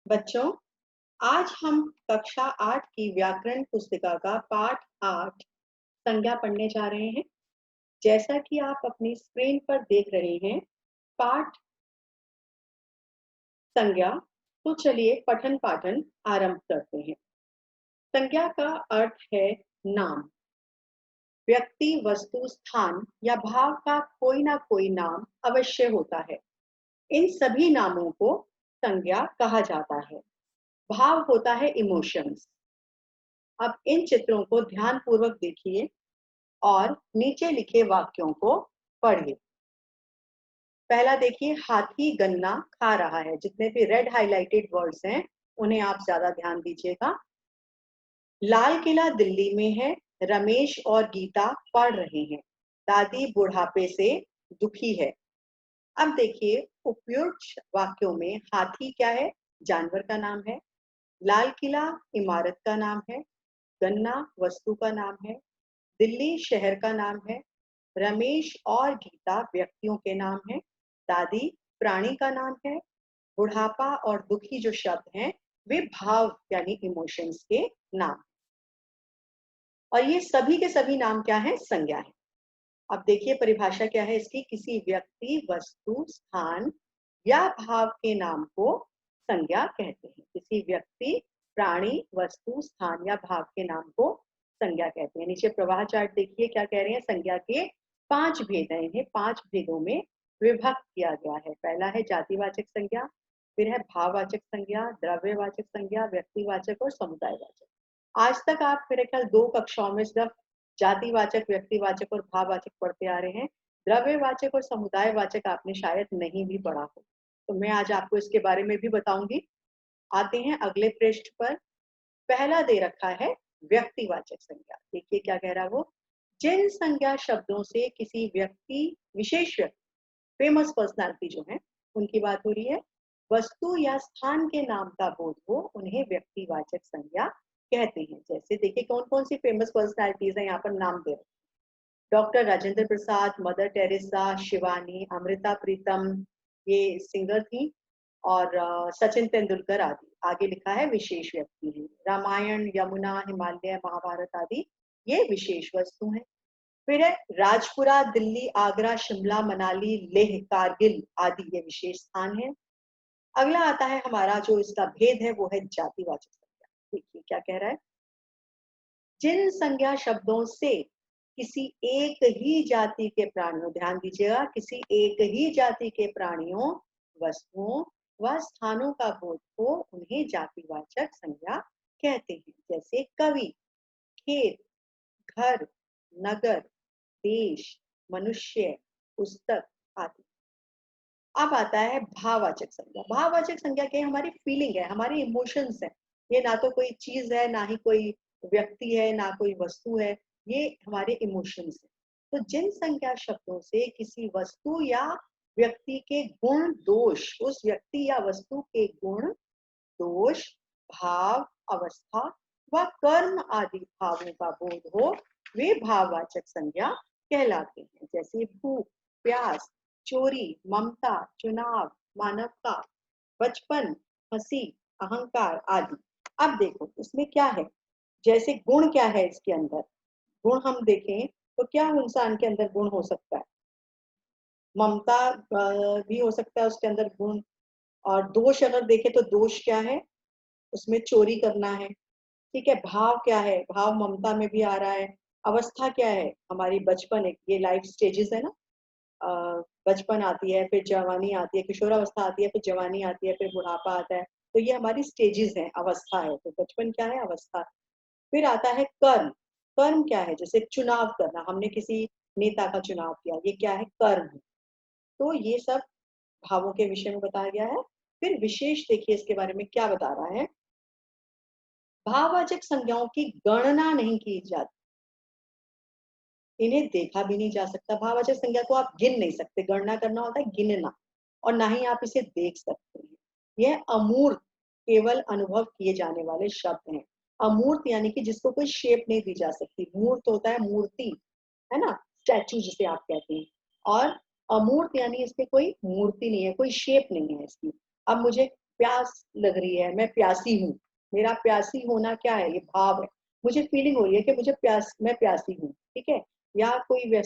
बच्चों, आज हम कक्षा 8 की व्याकरण पुस्तिका का पाठ 8 संज्ञा पढ़ने जा रहे हैं। जैसा कि आप अपनी स्क्रीन पर देख रहे हैं, पाठ संज्ञा। तो चलिए पठन पाठन आरंभ करते हैं। संज्ञा का अर्थ है नाम। व्यक्ति, वस्तु, स्थान या भाव का कोई ना कोई नाम अवश्य होता है। इन सभी नामों को संज्ञा कहा जाता है। भाव होता है इमोशंस। अब इन चित्रों को ध्यान पूर्वक देखिए और नीचे लिखे वाक्यों को पढ़िए। पहला देखिए, हाथी गन्ना खा रहा है। जितने भी रेड हाइलाइटेड वर्ड्स हैं उन्हें आप ज्यादा ध्यान दीजिएगा। लाल किला दिल्ली में है। रमेश और गीता पढ़ रहे हैं। दादी बुढ़ापे से दुखी है। अब देखिए, उपयुक्त वाक्यों में हाथी क्या है? जानवर का नाम है। लाल किला इमारत का नाम है। गन्ना वस्तु का नाम है। दिल्ली शहर का नाम है। रमेश और गीता व्यक्तियों के नाम हैं। दादी प्राणी का नाम है। बुढ़ापा और दुखी जो शब्द हैं वे भाव यानी इमोशंस के नाम। और ये सभी के सभी नाम क्या है? संज्ञा है। अब देखिए परिभाषा क्या है इसकी। किसी व्यक्ति, वस्तु, स्थान या भाव के नाम को संज्ञा कहते हैं। किसी व्यक्ति, प्राणी, वस्तु, स्थान या भाव के नाम को संज्ञा कहते हैं। नीचे प्रवाह चार्ट देखिए क्या कह रहे हैं। संज्ञा के 5 भेद हैं। इन्हें 5 भेदों में विभक्त किया गया है। पहला है जातिवाचक संज्ञा, फिर है भाववाचक संज्ञा, द्रव्यवाचक संज्ञा, व्यक्तिवाचक और समुदायवाचक। आज तक आप मेरे ख्याल 2 कक्षाओं में सिर्फ जातिवाचक, व्यक्तिवाचक और भाववाचक पढ़ते आ रहे हैं। द्रव्यवाचक और समुदायवाचक आपने शायद नहीं भी पढ़ा हो, तो मैं आज आपको इसके बारे में भी बताऊंगी। आते हैं अगले पृष्ठ पर। पहला दे रखा है व्यक्तिवाचक संज्ञा। देखिए क्या कह रहा है वो। जिन संज्ञा शब्दों से किसी व्यक्ति, विशेष व्यक्ति, फेमस पर्सनालिटी जो है उनकी बात हो रही है, वस्तु या स्थान के नाम का बोध हो, उन्हें व्यक्तिवाचक संज्ञा कहते हैं। जैसे देखिए कौन कौन सी फेमस पर्सनालिटीज है यहाँ पर नाम दे रहे हैं। Doctor Rajendra Prasad, mother Teresa, Shivani, Amrita Pritam, ये सिंगर थी। और सचिन तेंदुलकर आदि। आगे लिखा है विशेष व्यक्ति हैं। रामायण, यमुना, हिमालय, महाभारत आदि ये विशेष वस्तु हैं। फिर है राजपुरा, दिल्ली, आगरा, शिमला, मनाली, लेह, कारगिल आदि ये विशेष स्थान है। अगला आता है हमारा जो इसका भेद है वो है जातिवाचक संज्ञा। देखिए क्या कह रहा है। जिन संज्ञा शब्दों से किसी एक ही जाति के प्राणियों, ध्यान दीजिएगा, किसी एक ही जाति के प्राणियों, वस्तुओं व स्थानों का बोध हो, उन्हें जातिवाचक संज्ञा कहते हैं। जैसे कवि, खेत, घर, नगर, देश, मनुष्य, पुस्तक आदि। अब आता है भाववाचक संज्ञा। भाववाचक संज्ञा क्या है? हमारी फीलिंग है, हमारे इमोशंस है। ये ना तो कोई चीज है, ना ही कोई व्यक्ति है, ना कोई वस्तु है। ये हमारे इमोशंस है। तो जिन संज्ञा शब्दों से किसी वस्तु या व्यक्ति के गुण, दोष, उस व्यक्ति या वस्तु के गुण, दोष, भाव, अवस्था व कर्म आदि भावों का बोध हो, वे भाववाचक संज्ञा कहलाते हैं। जैसे भूख, प्यास, चोरी, ममता, चुनाव, मानवता, बचपन, हंसी, अहंकार आदि। अब देखो इसमें क्या है। जैसे गुण क्या है इसके अंदर। गुण हम देखें तो क्या इंसान के अंदर गुण हो सकता है? ममता भी हो सकता है उसके अंदर गुण। और दोष अगर देखें तो दोष क्या है? उसमें चोरी करना है। ठीक है। भाव क्या है? भाव ममता में भी आ रहा है। अवस्था क्या है? हमारी बचपन, एक ये लाइफ स्टेजेस है ना। बचपन आती है, फिर जवानी आती है, किशोरावस्था आती है, फिर जवानी आती है, फिर बुढ़ापा आता है। तो ये हमारी स्टेजेस हैं, अवस्था है। तो बचपन क्या है? अवस्था। फिर आता है कर्म। कर्म क्या है? जैसे चुनाव करना, हमने किसी नेता का चुनाव किया, ये क्या है? कर्म है। तो ये सब भावों के विषय में बताया गया है। फिर विशेष देखिए इसके बारे में क्या बता रहा है। भाववाचक संज्ञाओं की गणना नहीं की जाती, इन्हें देखा भी नहीं जा सकता। भाववाचक संज्ञा को आप गिन नहीं सकते। गणना करना होता है गिनना, और ना ही आप इसे देख सकते हैं। यह अमूर्त, केवल अनुभव किए जाने वाले शब्द हैं। अमूर्त यानी कि जिसको कोई शेप नहीं दी जा सकती। मूर्त होता है मूर्ति, है ना, स्टैचू जिसे आप कहते हैं। और अमूर्त यानी इसमें कोई मूर्ति नहीं है, कोई शेप नहीं है इसकी। अब मुझे प्यास लग रही है, मैं प्यासी हूँ। मेरा प्यासी होना क्या है, ये भाव है। मुझे फीलिंग हो रही है कि मैं प्यासी हूँ, ठीक है। या कोई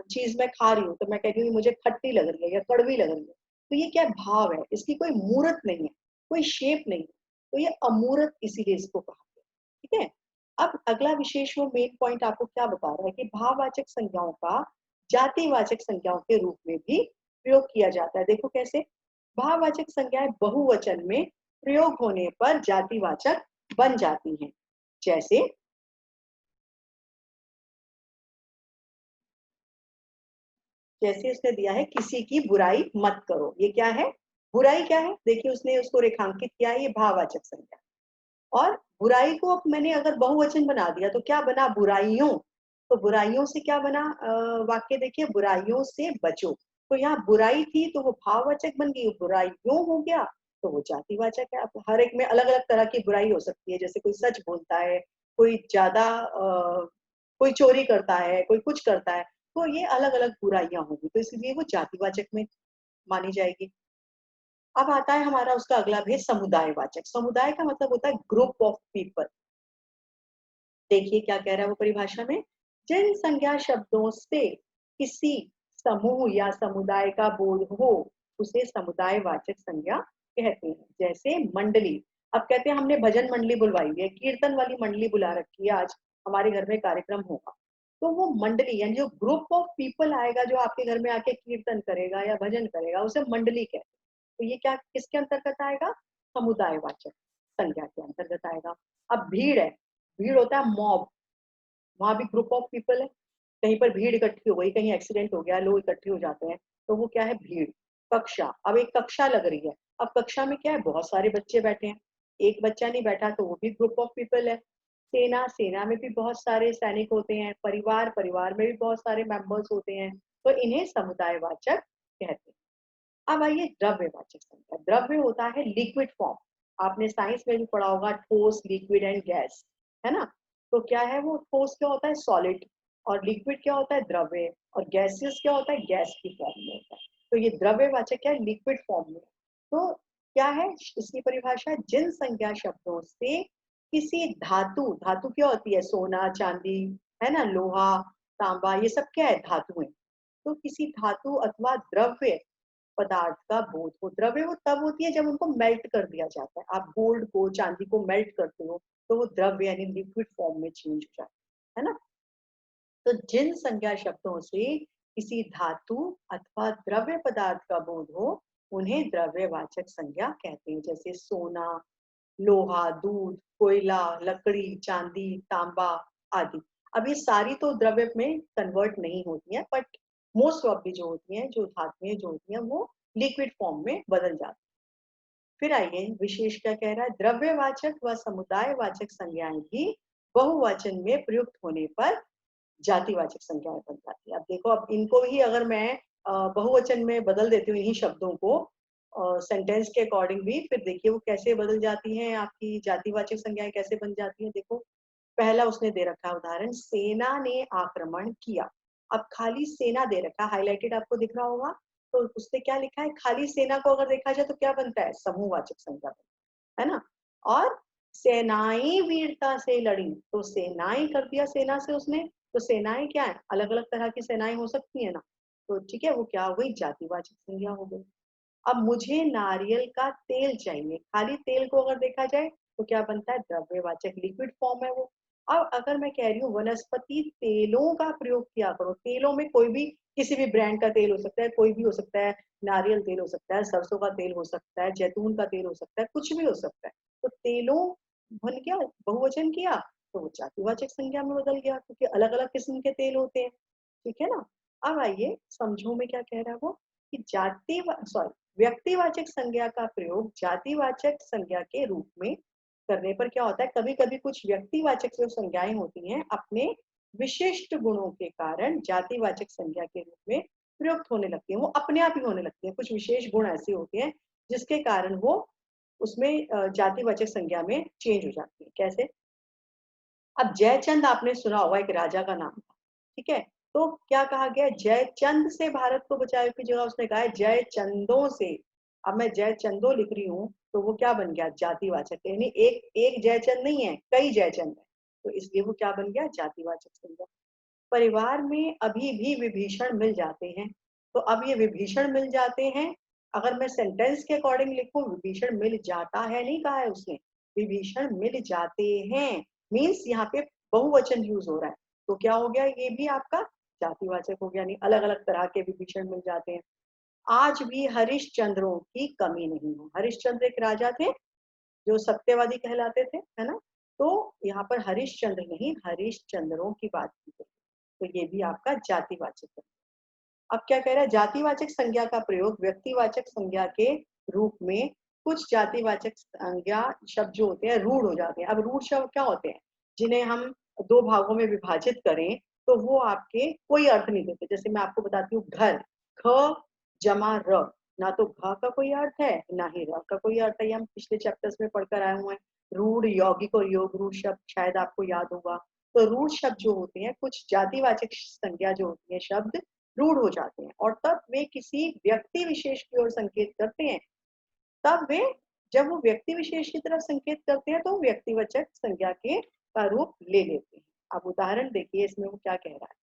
चीज मैं खा रही हूँ तो मैं कह रही हूँ मुझे खट्टी लग रही है या कड़वी लग रही है, तो ये क्या भाव है, इसकी कोई मूर्त नहीं है, कोई शेप नहीं है, तो ये अमूर्त इसीलिए इसको कहा गया, ठीक है। अब अगला विशेष वो मेन पॉइंट आपको क्या बता रहा है कि भाववाचक संज्ञाओं का जातिवाचक संज्ञाओं के रूप में भी प्रयोग किया जाता है। देखो कैसे, भाववाचक संज्ञाएं बहुवचन में प्रयोग होने पर जातिवाचक बन जाती हैं। जैसे जैसे उसने दिया है किसी की बुराई मत करो, ये क्या है, बुराई क्या है, देखिए उसने उसको रेखांकित किया है, ये भाववाचक संज्ञा। और बुराई को अब मैंने अगर बहुवचन बना दिया तो क्या बना, बुराइयों। तो बुराइयों से क्या बना, वाक्य देखिए, बुराइयों से बचो। तो यहाँ बुराई थी तो वो भाववाचक बन गई, बुराइयों हो गया तो वो जातिवाचक है। अब हर एक में अलग अलग तरह की बुराई हो सकती है, जैसे कोई सच बोलता है, कोई ज्यादा कोई चोरी करता है, कोई कुछ करता है, तो ये अलग अलग बुराइयां होंगी, तो इसलिए वो जातिवाचक में मानी जाएगी। अब आता है हमारा उसका अगला भेद, समुदायवाचक। समुदाय का मतलब होता है ग्रुप ऑफ पीपल। देखिए क्या कह रहा है वो परिभाषा में, जिन संज्ञा शब्दों से किसी समूह या समुदाय का बोध हो उसे समुदायवाचक संज्ञा कहते हैं। जैसे मंडली, अब कहते हैं हमने भजन मंडली बुलवाई है, कीर्तन वाली मंडली बुला रखी है, आज हमारे घर में कार्यक्रम होगा, तो वो मंडली यानी जो ग्रुप ऑफ पीपल आएगा जो आपके घर में आके कीर्तन करेगा या भजन करेगा उसे मंडली कहते हैं। तो ये क्या किसके अंतर्गत आएगा, समुदायवाचक संज्ञा के अंतर्गत आएगा। अब भीड़ है, भीड़ होता है मॉब, वहां भी ग्रुप ऑफ पीपल है, कहीं पर भीड़ इकट्ठी हो गई, कहीं एक्सीडेंट हो गया, लोग इकट्ठे हो जाते हैं, तो वो क्या है, भीड़। कक्षा, अब एक कक्षा लग रही है, अब कक्षा में क्या है, बहुत सारे बच्चे बैठे हैं, एक बच्चा नहीं बैठा तो वो भी ग्रुप ऑफ पीपल है। सेना, सेना में भी बहुत सारे सैनिक होते हैं, परिवार, परिवार में भी बहुत सारे मेंबर्स होते हैं, तो इन्हें समुदायवाचक कहते हैं। अब आइए द्रव्यवाचक संज्ञा। द्रव्य होता है लिक्विड फॉर्म, आपने साइंस में भी पढ़ा होगा, ठोस, लिक्विड एंड गैस, है ना। तो क्या है वो, ठोस क्या होता है, सॉलिड, और लिक्विड क्या होता है, द्रव्य, और गैसियस क्या होता है, गैस की फॉर्म में होता है। तो ये द्रव्यवाचक क्या है, लिक्विड फॉर्म में। तो क्या है इसकी परिभाषा, जिन संज्ञा शब्दों से किसी धातु, धातु क्या होती है, सोना चांदी, है ना, लोहा, तांबा, ये सब क्या है, धातु है। तो किसी धातु अथवा द्रव्य पदार्थ का बोध हो, द्रव्य वो तब होती है जब उनको मेल्ट कर दिया जाता है, आप गोल्ड को, चांदी को मेल्ट करते हो तो वो द्रव्य यानी लिक्विड फॉर्म में चेंज हो जाता है ना। तो जिन संज्ञा शब्दों से किसी धातु अथवा द्रव्य पदार्थ का बोध हो उन्हें द्रव्यवाचक संज्ञा कहते हैं। जैसे सोना, लोहा, दूध, कोयला, लकड़ी, चांदी, तांबा आदि। अब ये सारी तो द्रव्य में कन्वर्ट नहीं होती हैं, बट मोस्ट ऑफ दी जो होती हैं, जो धातुएं जो होती हैं, वो लिक्विड फॉर्म में बदल जाती हैं। फिर आइए विशेष क्या कह रहा है, द्रव्यवाचक व समुदायवाचक संज्ञाएं भी बहुवचन में प्रयुक्त होने पर जातिवाचक संज्ञाएं बन जाती है। अब देखो, अब इनको ही अगर मैं बहुवचन में बदल देती हूँ इन्हीं शब्दों को सेंटेंस के अकॉर्डिंग भी, फिर देखिए वो कैसे बदल जाती हैं, आपकी जातिवाचक संज्ञाएं कैसे बन जाती हैं। देखो पहला उसने दे रखा है उदाहरण, सेना ने आक्रमण किया। अब खाली सेना दे रखा, हाईलाइटेड आपको दिख रहा होगा, तो उसने क्या लिखा है, खाली सेना को अगर देखा जाए तो क्या बनता है, समूहवाचक संज्ञा बनता है ना। और सेनाएं वीरता से लड़ी, तो सेनाएं कर दिया सेना से उसने, तो सेनाएं क्या है, अलग अलग तरह की सेनाएं हो सकती है ना, तो ठीक है, वो क्या हो गई, जातिवाचक संज्ञा हो गई। अब मुझे नारियल का तेल चाहिए, खाली तेल को अगर देखा जाए तो क्या बनता है, द्रव्यवाचक, लिक्विड फॉर्म है वो। अब अगर मैं कह रही हूँ वनस्पति तेलों का प्रयोग किया करो, तेलों में कोई भी, किसी भी ब्रांड का तेल हो सकता है, कोई भी हो सकता है, नारियल तेल हो सकता है, सरसों का तेल हो सकता है, जैतून का तेल हो सकता है, कुछ भी हो सकता है। तो तेलों बन गया, बहुवचन किया तो वो जातिवाचक संज्ञा में बदल गया, क्योंकि अलग अलग किस्म के तेल होते हैं, ठीक है ना। अब आइए समझो में क्या कह रहा है वो, कि जाति सॉरी व्यक्तिवाचक संज्ञा का प्रयोग जातिवाचक संज्ञा के रूप में करने पर क्या होता है, कभी कभी कुछ व्यक्तिवाचक जो संज्ञाएं होती हैं अपने विशिष्ट गुणों के कारण जातिवाचक संज्ञा के रूप में प्रयुक्त होने लगती है, वो अपने आप ही होने लगती है, कुछ विशेष गुण ऐसे होते हैं जिसके कारण वो उसमें जातिवाचक संज्ञा में चेंज हो जाती है। कैसे, अब जयचंद आपने सुना होगा, एक राजा का नाम था, ठीक है। तो क्या कहा गया, जयचंद से भारत को बचाए की जगह उसने कहा है जयचंदों से, अब मैं जयचंदो लिख रही हूँ तो वो क्या बन गया, जातिवाचक, यानी एक एक जयचंद नहीं है, कई जयचंद है, तो इसलिए वो क्या बन गया, जातिवाचक संज्ञा। परिवार में अभी भी विभीषण मिल जाते हैं, तो अब ये विभीषण मिल जाते हैं, अगर मैं सेंटेंस के अकॉर्डिंग लिखूं, विभीषण मिल जाता है नहीं कहा है उसने, विभीषण मिल जाते हैं, मीन्स यहाँ पे बहुवचन यूज हो रहा है, तो क्या हो गया, ये भी आपका जातिवाचक हो गया, नहीं अलग अलग तरह के विभीषण मिल जाते हैं। आज भी हरिश्चंद्रों की कमी नहीं है। हरिश्चंद्र एक राजा थे जो सत्यवादी कहलाते थे, है ना, तो यहाँ पर हरिश्चंद्र नहीं, हरिश्चंद्रों की बात की गई, तो ये भी आपका जातिवाचक है। अब क्या कह रहा है, जातिवाचक संज्ञा का प्रयोग व्यक्तिवाचक संज्ञा के रूप में, कुछ जातिवाचक संज्ञा शब्द जो होते हैं रूढ़ हो जाते हैं। अब रूढ़ शब्द क्या होते हैं, जिन्हें हम दो भागों में विभाजित करें तो वो आपके कोई अर्थ नहीं देते। जैसे मैं आपको बताती हूँ, घर, ख जमा र, ना तो घ का कोई अर्थ है ना ही र का कोई अर्थ है, ये हम पिछले चैप्टर्स में पढ़कर आए हुए हैं। रूढ़, यौगिक और योग रूढ़ शब्द शायद आपको याद होगा। तो रूढ़ शब्द जो होते हैं, कुछ जातिवाचक संज्ञा जो होती है शब्द रूढ़ हो जाते हैं, और तब वे किसी व्यक्ति विशेष की ओर संकेत करते हैं। तब वे, जब वो व्यक्ति विशेष की तरफ संकेत करते हैं तो व्यक्तिवाचक संज्ञा के का रूप ले लेते हैं। अब उदाहरण देखिए इसमें वो क्या कह रहा है।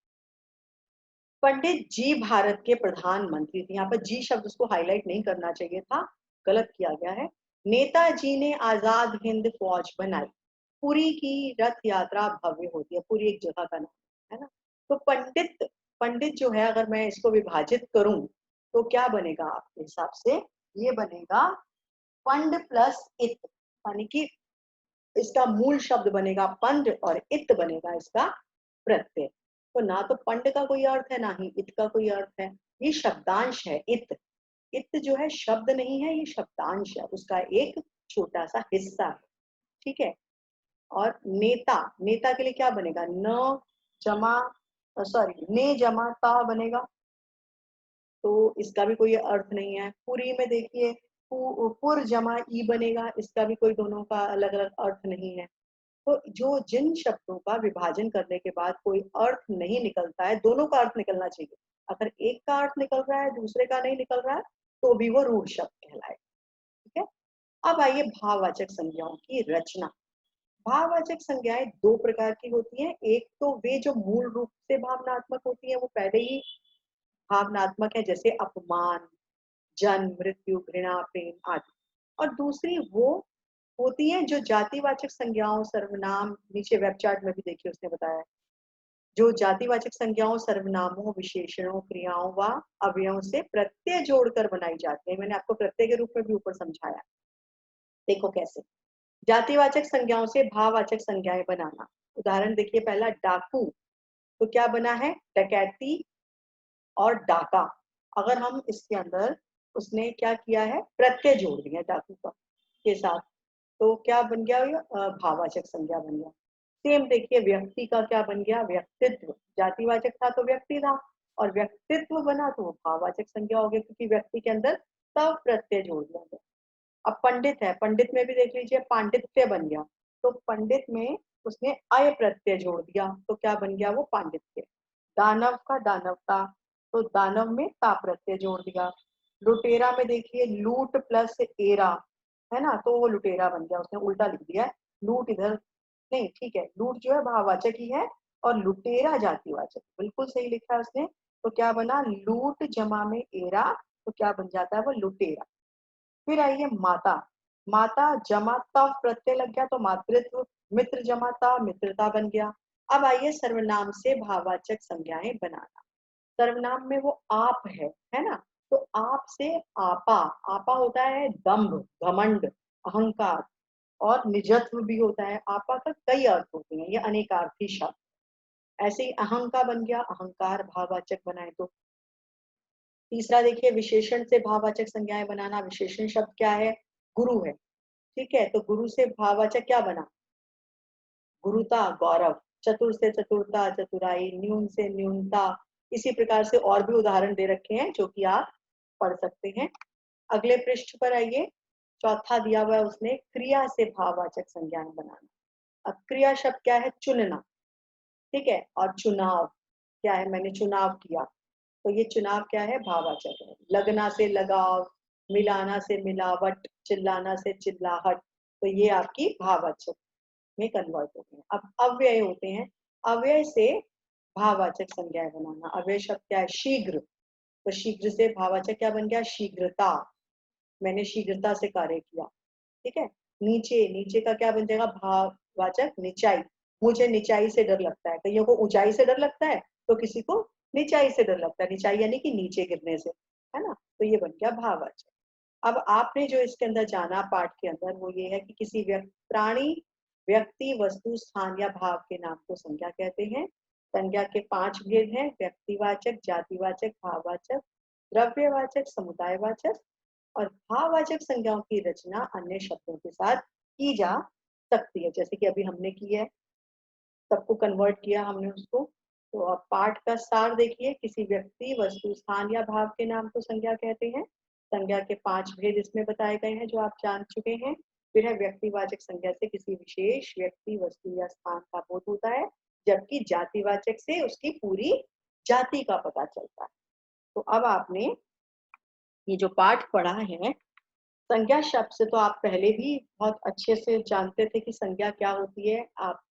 पंडित जी भारत के प्रधानमंत्री थे, यहाँ पर जी शब्द उसको हाईलाइट नहीं करना चाहिए था, गलत किया गया है। नेताजी ने आजाद हिंद फौज बनाई, पुरी की रथ यात्रा भव्य होती है, पुरी एक जगह का नाम है ना। तो पंडित, पंडित जो है अगर मैं इसको विभाजित करूं तो क्या बनेगा आपके हिसाब से, ये बनेगा पंड प्लस इत, यानी कि इसका मूल शब्द बनेगा पंड और इत बनेगा इसका प्रत्यय। तो ना तो पंड का कोई अर्थ है ना ही इत का कोई अर्थ है, ये शब्दांश है इत। इत जो है शब्द नहीं है, ये शब्दांश है, उसका एक छोटा सा हिस्सा है, ठीक है। और नेता, नेता के लिए क्या बनेगा, न जमा, सॉरी ने जमा ता बनेगा, तो इसका भी कोई अर्थ नहीं है। पुरी में देखिए पुर जमा ई बनेगा, इसका भी कोई, दोनों का अलग अलग अर्थ नहीं है। तो जो जिन शब्दों का विभाजन करने के बाद कोई अर्थ नहीं निकलता है, दोनों का अर्थ निकलना चाहिए, अगर एक का अर्थ निकल रहा है दूसरे का नहीं निकल रहा है तो भी वो रूढ़ शब्द कहलाए, ठीक है। अब आइए भाववाचक संज्ञाओं की रचना। भाववाचक संज्ञाएं दो प्रकार की होती हैं, एक तो वे जो मूल रूप से भावनात्मक होती है, वो पहले ही भावनात्मक है, जैसे अपमान, जन्म, मृत्यु, घृणा, प्रेम आदि। और दूसरी वो होती है जो जातिवाचक संज्ञाओं, सर्वनाम, नीचे वेब चार्ट में भी देखिए उसने बताया, जो जातिवाचक संज्ञाओं, सर्वनामों, विशेषणों, क्रियाओं व अवयवों से प्रत्यय जोड़कर बनाई जाती है। मैंने आपको प्रत्यय के रूप में भी ऊपर समझाया, देखो कैसे। जातिवाचक संज्ञाओं से भाववाचक संज्ञाएं बनाना। उदाहरण देखिए, पहला डाकू, तो क्या बना है, डकैती और डाका। अगर हम इसके अंदर, उसने क्या किया है, प्रत्यय जोड़ दिया डाकू का के साथ, तो क्या बन गया, भाववाचक संज्ञा बन गया। सेम देखिए, व्यक्ति का क्या बन गया, व्यक्तित्व, जातिवाचक था तो व्यक्ति था, और व्यक्तित्व बना तो वो भाववाचक संज्ञा हो गया, क्योंकि व्यक्ति के अंदर तब प्रत्यय जोड़ दिया गया। अब पंडित है, पंडित में भी देख लीजिए पांडित्य बन गया, तो पंडित में उसने अय प्रत्यय जोड़ दिया तो क्या बन गया, वो पांडित्य। दानव का दानवता, तो दानव में ता प्रत्यय जोड़ दिया। लुटेरा में देखिए लूट प्लस एरा, है ना, तो वो लुटेरा बन गया, उसने उल्टा लिख दिया है, लूट इधर नहीं, ठीक है, लूट जो है भाववाचक ही है और लुटेरा जातिवाचक, बिल्कुल सही लिखा है उसने। तो क्या बना, लूट जमा में एरा, तो क्या बन जाता है वो लुटेरा। फिर आइए माता, माता जमा तव प्रत्यय लग गया तो मातृत्व, मित्र जमाता मित्रता बन गया। अब आइए सर्वनाम से भाववाचक संज्ञाएं बनाना। सर्वनाम में वो आप है ना, तो आप से आपा, आपा होता है दंभ, घमंड, अहंकार, और निजत्व भी होता है। आपा का कई अर्थ होते हैं, ये अनेकार्थी शब्द। ऐसे ही अहं का बन गया, अहंकार भाववाचक बनाए तो। तीसरा देखिए, विशेषण से भाववाचक संज्ञाएं बनाना। विशेषण शब्द क्या है, गुरु है, ठीक है, तो गुरु से भाववाचक क्या बना, गुरुता, गौरव। चतुर से चतुरता, चतुराई। न्यून से न्यूनता। इसी प्रकार से और भी उदाहरण दे रखे हैं जो कि आप पढ़ सकते हैं। अगले पृष्ठ पर आइए, चौथा दिया हुआ है उसने, क्रिया से भाववाचक संज्ञाएं बनाना। अब क्रिया शब्द क्या है, चुनना, ठीक है, और चुनाव क्या है, मैंने चुनाव किया, तो ये चुनाव क्या है, भाववाचक है। लगना से लगाव, मिलाना से मिलावट, चिल्लाना से चिल्लाहट, तो ये आपकी भाववाचक में कन्वर्ट होते हैं। अब अव्यय होते हैं, अव्यय से भाववाचक संज्ञाएं बनाना। अव्यय शब्द क्या है? शीघ्र, तो शीघ्र से भाववाचक क्या बन गया? शीघ्रता, मैंने शीघ्रता से कार्य किया। ठीक है। नीचे, नीचे का क्या बन जाएगा? भाववाचक निचाई, मुझे निचाई से डर लगता है। कईयों को ऊंचाई से डर लगता है, तो किसी को निचाई से डर लगता है। निचाई यानी कि नीचे गिरने से, है ना? तो ये बन गया भाववाचक। अब आपने जो इसके अंदर जाना पाठ के अंदर, वो ये है कि किसी प्राणी, व्यक्ति, वस्तु, स्थान या भाव के नाम को संज्ञा कहते हैं। संज्ञा के 5 भेद हैं: व्यक्तिवाचक, जातिवाचक, भाववाचक, द्रव्यवाचक, समुदायवाचक। और भाववाचक संज्ञाओं की रचना अन्य शब्दों के साथ की जा सकती है, जैसे कि अभी हमने की है, सबको कन्वर्ट किया हमने उसको। तो अब पाठ का सार देखिए, किसी व्यक्ति, वस्तु, स्थान या भाव के नाम को संज्ञा कहते हैं। संज्ञा के 5 भेद इसमें बताए गए हैं जो आप जान चुके हैं। फिर है व्यक्तिवाचक संज्ञा से किसी विशेष व्यक्ति, वस्तु या स्थान का बोध होता है, जबकि जातिवाचक से उसकी पूरी जाति का पता चलता है। तो अब आपने ये जो पाठ पढ़ा है, संज्ञा शब्द से तो आप पहले भी बहुत अच्छे से जानते थे कि संज्ञा क्या होती है। आप